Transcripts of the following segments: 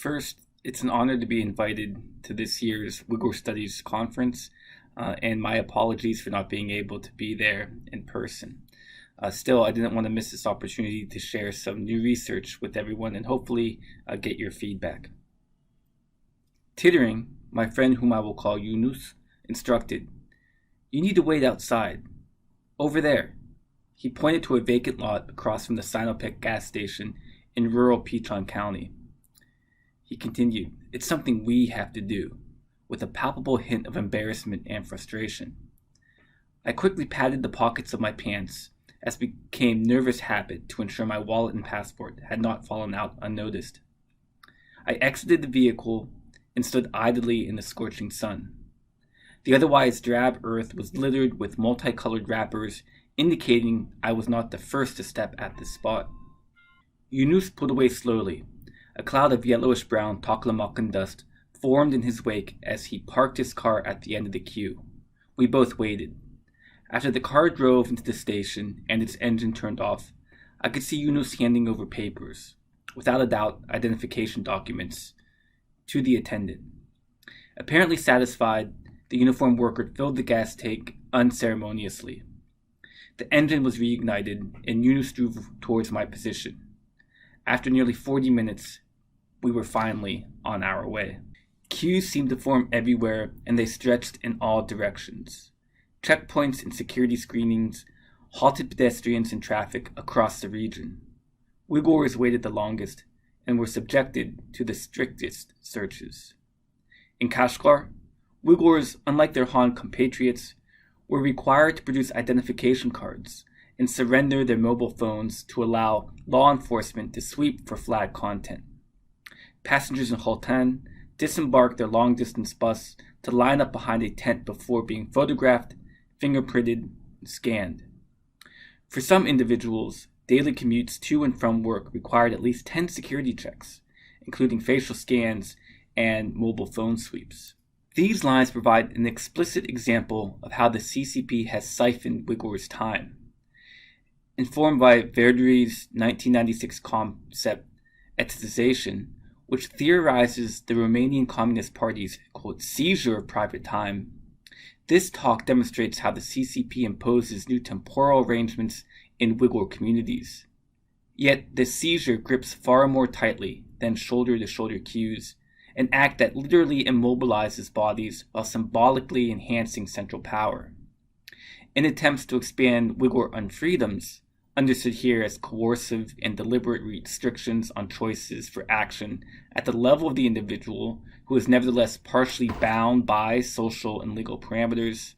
First, it's an honor to be invited to this year's Uyghur Studies Conference, and my apologies for not being able to be there in person. Still, I didn't want to miss this opportunity to share some new research with everyone and hopefully get your feedback. Tittering, my friend whom I will call Yunus, instructed, "You need to wait outside. Over there." He pointed to a vacant lot across from the Sinopec gas station in rural Pichon County. He continued, "It's something we have to do," with a palpable hint of embarrassment and frustration. I quickly patted the pockets of my pants, as became nervous habit to ensure my wallet and passport had not fallen out unnoticed. I exited the vehicle and stood idly in the scorching sun. The otherwise drab earth was littered with multicolored wrappers, indicating I was not the first to step at this spot. Yunus pulled away slowly. A cloud of yellowish-brown Taklamakan dust formed in his wake as he parked his car at the end of the queue. We both waited. After the car drove into the station and its engine turned off, I could see Yunus handing over papers, without a doubt identification documents, to the attendant. Apparently satisfied, the uniformed worker filled the gas tank unceremoniously. The engine was reignited and Yunus drove towards my position. After nearly 40 minutes, we were finally on our way. Queues seemed to form everywhere, and they stretched in all directions. Checkpoints and security screenings halted pedestrians and traffic across the region. Uyghurs waited the longest and were subjected to the strictest searches. In Kashgar, Uyghurs, unlike their Han compatriots, were required to produce identification cards and surrender their mobile phones to allow law enforcement to sweep for flag content. Passengers in Holtan disembarked their long-distance bus to line up behind a tent before being photographed, fingerprinted, and scanned. For some individuals, daily commutes to and from work required at least 10 security checks, including facial scans and mobile phone sweeps. These lines provide an explicit example of how the CCP has siphoned Uyghurs' time. Informed by Verdery's 1996 concept ethnization, which theorizes the Romanian Communist Party's, quote, seizure of private time, this talk demonstrates how the CCP imposes new temporal arrangements in Uyghur communities. Yet this seizure grips far more tightly than shoulder-to-shoulder queues, an act that literally immobilizes bodies while symbolically enhancing central power. In attempts to expand Uyghur unfreedoms, understood here as coercive and deliberate restrictions on choices for action at the level of the individual who is nevertheless partially bound by social and legal parameters,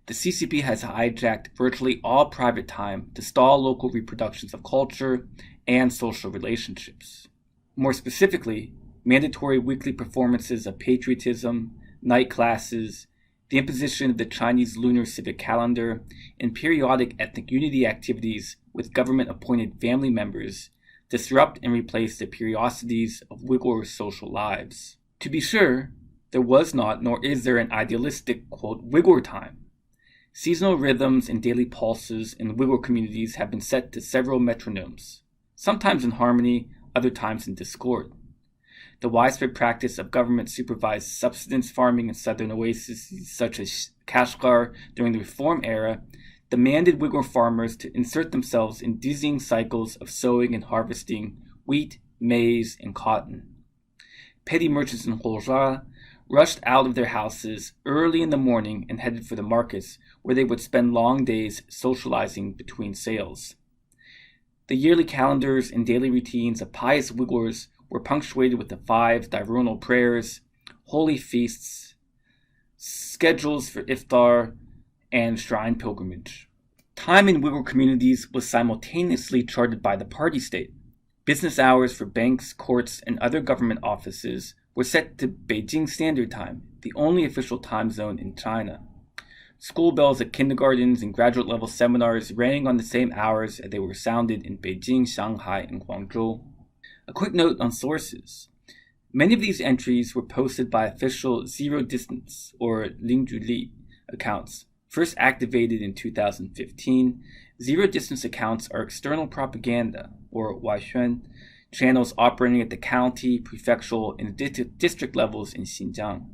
the CCP has hijacked virtually all private time to stall local reproductions of culture and social relationships. More specifically, mandatory weekly performances of patriotism, night classes, the imposition of the Chinese lunar civic calendar, and periodic ethnic unity activities with government-appointed family members disrupt and replace the periodicities of Uyghur social lives. To be sure, there was not, nor is there an idealistic, quote, Uyghur time. Seasonal rhythms and daily pulses in Uyghur communities have been set to several metronomes, sometimes in harmony, other times in discord. The widespread practice of government-supervised subsistence farming in southern oases such as Kashgar during the Reform era demanded Uyghur farmers to insert themselves in dizzying cycles of sowing and harvesting wheat, maize, and cotton. Petty merchants in Holja rushed out of their houses early in the morning and headed for the markets, where they would spend long days socializing between sales. The yearly calendars and daily routines of pious Uyghurs were punctuated with the 5 diurnal prayers, holy feasts, schedules for iftar, and shrine pilgrimage. Time in Uyghur communities was simultaneously charted by the party state. Business hours for banks, courts, and other government offices were set to Beijing Standard Time, the only official time zone in China. School bells at kindergartens and graduate-level seminars rang on the same hours as they were sounded in Beijing, Shanghai, and Guangzhou. A quick note on sources. Many of these entries were posted by official Zero Distance, or Lingjuli, accounts. First activated in 2015, Zero Distance accounts are external propaganda, or Waixuan, channels operating at the county, prefectural, and district levels in Xinjiang.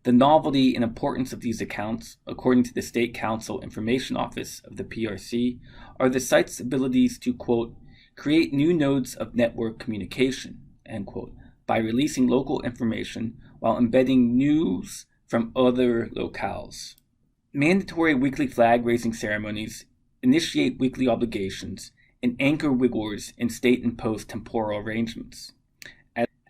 The novelty and importance of these accounts, according to the State Council Information Office of the PRC, are the site's abilities to, quote, create new nodes of network communication, end quote, by releasing local information while embedding news from other locales. Mandatory weekly flag-raising ceremonies initiate weekly obligations and anchor Uyghurs in state-imposed temporal arrangements.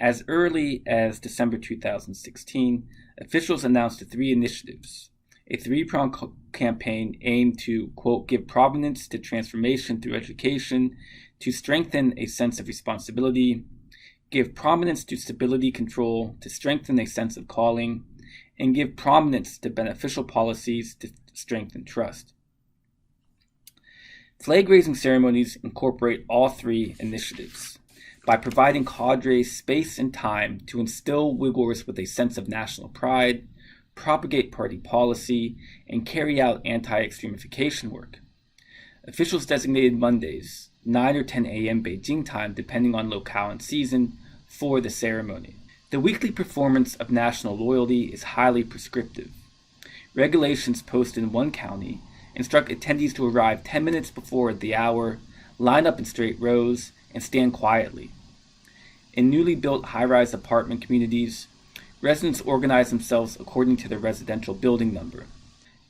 As early as December 2016, officials announced 3 initiatives, a 3-pronged campaign aimed to, quote, give provenance to transformation through education, to strengthen a sense of responsibility, give prominence to stability control, to strengthen a sense of calling, and give prominence to beneficial policies to strengthen trust. Flag-raising ceremonies incorporate all 3 initiatives by providing cadres space and time to instill Uyghurs with a sense of national pride, propagate party policy, and carry out anti-extremification work. Officials designated Mondays, 9 or 10 a.m. Beijing time, depending on locale and season, for the ceremony. The weekly performance of national loyalty is highly prescriptive. Regulations posted in one county instruct attendees to arrive 10 minutes before the hour, line up in straight rows, and stand quietly. In newly built high-rise apartment communities, residents organize themselves according to their residential building number.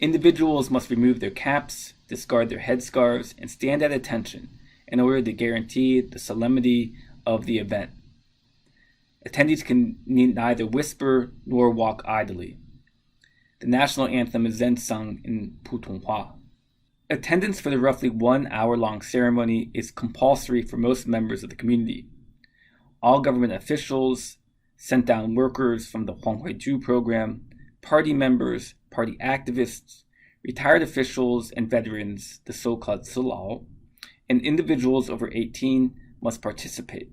Individuals must remove their caps, discard their headscarves, and stand at attention in order to guarantee the solemnity of the event. Attendees can neither whisper nor walk idly. The national anthem is then sung in Putonghua. Attendance for the roughly 1 hour-long ceremony is compulsory for most members of the community. All government officials, sent-down workers from the Huanghuizhu program, party members, party activists, retired officials, and veterans, the so-called Silao, and individuals over 18 must participate.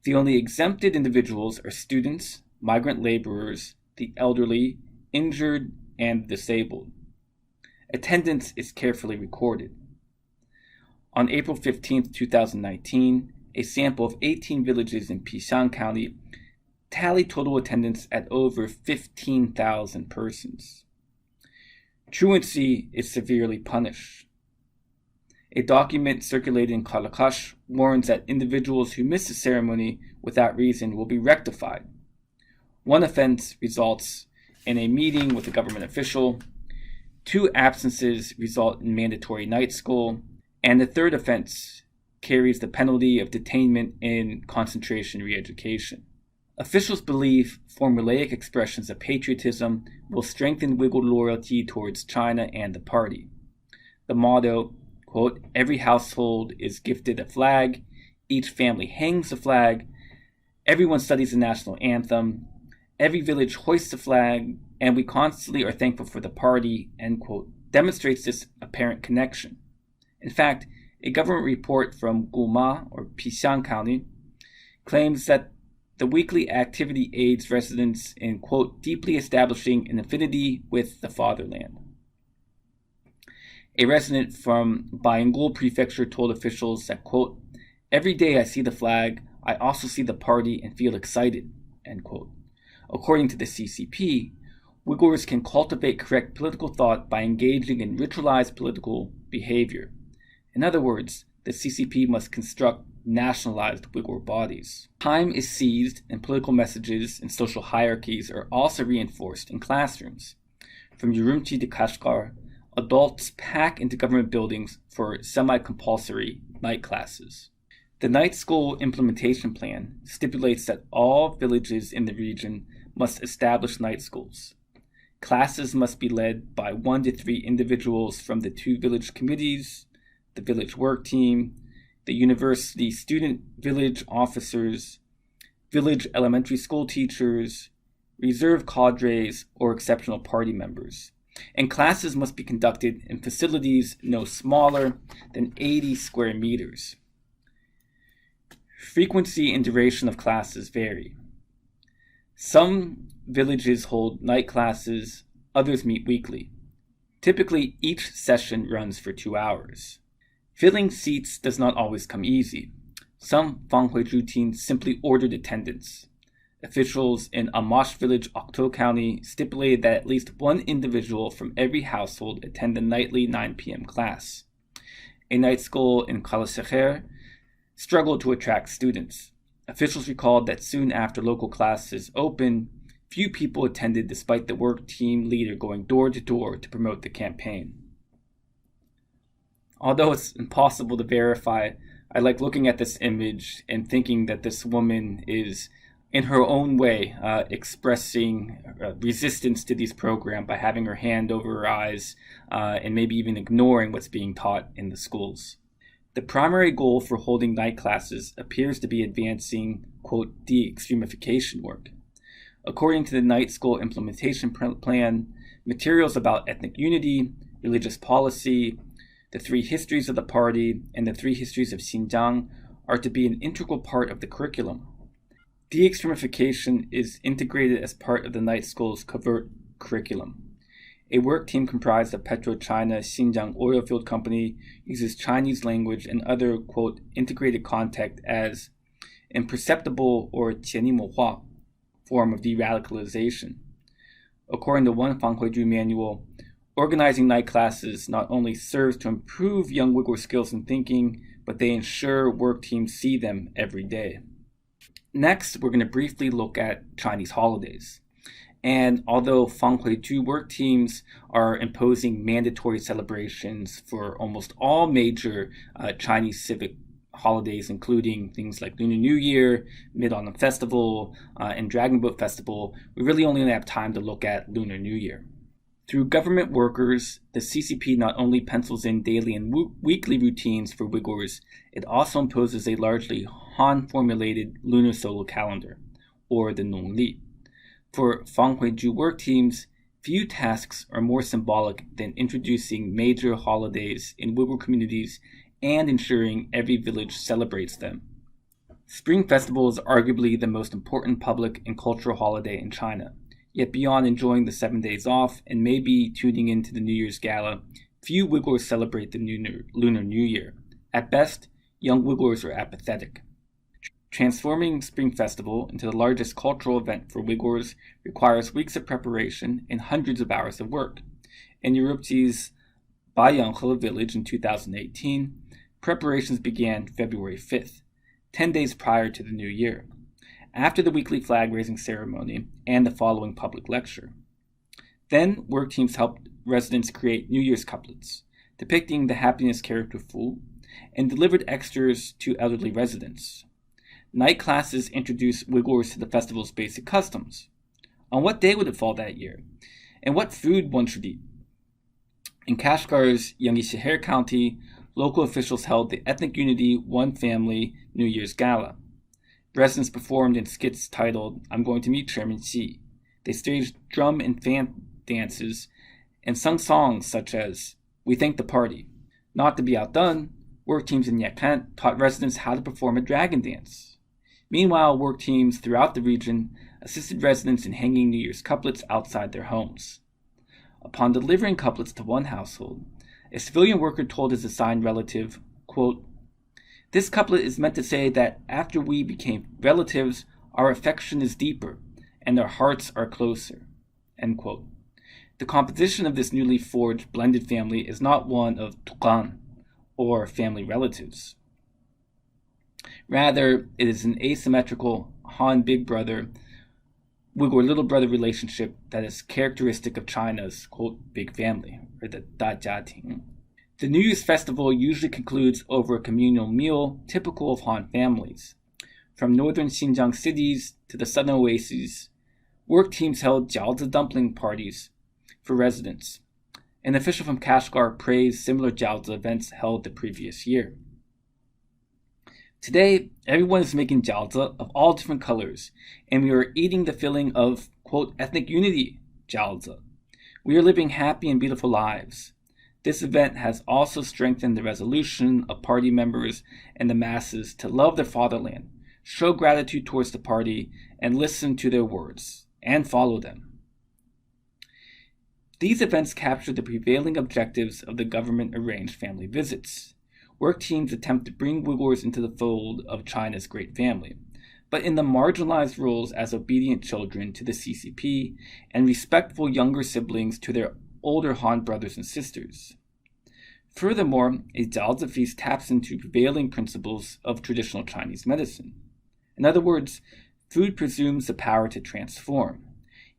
The only exempted individuals are students, migrant laborers, the elderly, injured, and disabled. Attendance is carefully recorded. On April 15, 2019, a sample of 18 villages in Pisang County tallied total attendance at over 15,000 persons. Truancy is severely punished. A document circulated in Kalakash warns that individuals who miss the ceremony without reason will be rectified. One offense results in a meeting with a government official, 2 absences result in mandatory night school, and the 3rd offense carries the penalty of detainment in concentration re-education. Officials believe formulaic expressions of patriotism will strengthen Uyghur loyalty towards China and the party. The motto, quote, every household is gifted a flag, each family hangs a flag, everyone studies the national anthem, every village hoists a flag, and we constantly are thankful for the party, end quote, demonstrates this apparent connection. In fact, a government report from Guma, or Pisang County, claims that the weekly activity aids residents in, quote, deeply establishing an affinity with the fatherland. A resident from Bayangul Prefecture told officials that, quote, every day I see the flag, I also see the party and feel excited, end quote. According to the CCP, Uyghurs can cultivate correct political thought by engaging in ritualized political behavior. In other words, the CCP must construct nationalized Uyghur bodies. Time is seized, and political messages and social hierarchies are also reinforced in classrooms. From Urumqi to Kashgar, adults pack into government buildings for semi-compulsory night classes. The night school implementation plan stipulates that all villages in the region must establish night schools. Classes must be led by 1 to 3 individuals from the 2 village committees, the village work team, the university student village officers, village elementary school teachers, reserve cadres, or exceptional party members. And classes must be conducted in facilities no smaller than 80 square meters. Frequency and duration of classes vary. Some villages hold night classes, others meet weekly. Typically, each session runs for 2 hours. Filling seats does not always come easy. Some Fanghuizhu teams simply ordered attendance. Officials in Amash Village, Okto County, stipulated that at least one individual from every household attend the nightly 9 p.m. class. A night school in Kalaseher struggled to attract students. Officials recalled that soon after local classes opened, few people attended despite the work team leader going door to door to promote the campaign. Although it's impossible to verify, I like looking at this image and thinking that this woman is, in her own way, expressing resistance to these programs by having her hand over her eyes and maybe even ignoring what's being taught in the schools. The primary goal for holding night classes appears to be advancing, quote, de-extremification work. According to the night school implementation plan, materials about ethnic unity, religious policy, the 3 histories of the party, and the 3 histories of Xinjiang are to be an integral part of the curriculum. De-extremification is integrated as part of the night school's covert curriculum. A work team comprised of PetroChina Xinjiang Oilfield Company uses Chinese language and other, quote, integrated content as imperceptible or 潜移默化 form of de-radicalization. According to one Fanghuizhu manual, organizing night classes not only serves to improve young Uyghur skills in thinking, but they ensure work teams see them every day. Next, we're going to briefly look at Chinese holidays. And although Fanghuizhu work teams are imposing mandatory celebrations for almost all major Chinese civic holidays, including things like Lunar New Year, Mid-Autumn Festival, and Dragon Boat Festival, we really only have time to look at Lunar New Year. Through government workers, the CCP not only pencils in daily and weekly routines for Uyghurs, it also imposes a largely Han-formulated lunar solar calendar, or the Nongli. For Fanghuizhu work teams, few tasks are more symbolic than introducing major holidays in Uyghur communities and ensuring every village celebrates them. Spring Festival is arguably the most important public and cultural holiday in China. Yet beyond enjoying the 7 days off and maybe tuning into the New Year's Gala, few Uyghurs celebrate the Lunar New Year. At best, young Uyghurs are apathetic. Transforming Spring Festival into the largest cultural event for Uyghurs requires weeks of preparation and hundreds of hours of work. In Urumqi's Baiyanghe village in 2018, preparations began February 5th, 10 days prior to the New Year, after the weekly flag-raising ceremony and the following public lecture. Then, work teams helped residents create New Year's couplets, depicting the happiness character Fu, and delivered extras to elderly residents. Night classes introduced Uyghurs to the festival's basic customs. On what day would it fall that year? And what food one should eat? In Kashgar's Yangishiher County, local officials held the Ethnic Unity One Family New Year's Gala. Residents performed in skits titled, I'm Going to Meet Chairman Xi. They staged drum and fan dances and sung songs such as, We Thank the Party. Not to be outdone, work teams in Yakan taught residents how to perform a dragon dance. Meanwhile, work teams throughout the region assisted residents in hanging New Year's couplets outside their homes. Upon delivering couplets to one household, a civilian worker told his assigned relative, quote, This couplet is meant to say that after we became relatives, our affection is deeper and our hearts are closer. End quote. The composition of this newly forged blended family is not one of tukan, or family relatives. Rather, it is an asymmetrical Han big brother, Uyghur little brother relationship that is characteristic of China's, quote, big family, or the Dajiating. The New Year's festival usually concludes over a communal meal typical of Han families. From northern Xinjiang cities to the southern oases, work teams held jiaozi dumpling parties for residents. An official from Kashgar praised similar jiaozi events held the previous year. Today, everyone is making jiaozi of all different colors, and we are eating the feeling of, quote, ethnic unity jiaozi. We are living happy and beautiful lives. This event has also strengthened the resolution of party members and the masses to love their fatherland, show gratitude towards the party, and listen to their words, and follow them. These events capture the prevailing objectives of the government-arranged family visits. work teams attempt to bring Uyghurs into the fold of China's great family, but in the marginalized roles as obedient children to the CCP and respectful younger siblings to their older Han brothers and sisters. Furthermore, a Jiaozi feast taps into prevailing principles of traditional Chinese medicine. In other words, food presumes the power to transform.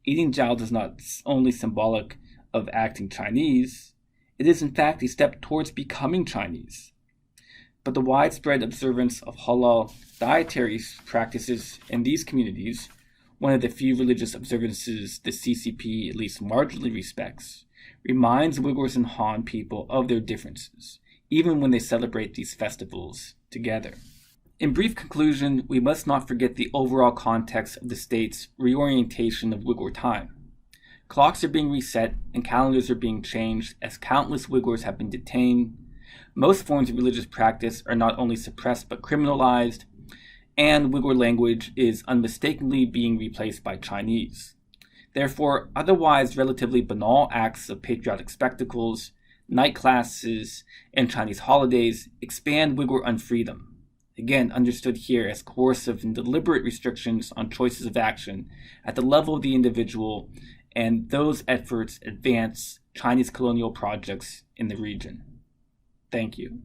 Eating jiao is not only symbolic of acting Chinese, it is in fact a step towards becoming Chinese. But the widespread observance of halal dietary practices in these communities, one of the few religious observances the CCP at least marginally respects, reminds Uyghurs and Han people of their differences, even when they celebrate these festivals together. In brief conclusion, we must not forget the overall context of the state's reorientation of Uyghur time. Clocks are being reset and calendars are being changed as countless Uyghurs have been detained. Most forms of religious practice are not only suppressed but criminalized, and Uyghur language is unmistakably being replaced by Chinese. Therefore, otherwise relatively banal acts of patriotic spectacles, night classes, and Chinese holidays expand Uyghur unfreedom, again understood here as coercive and deliberate restrictions on choices of action at the level of the individual, and those efforts advance Chinese colonial projects in the region. Thank you.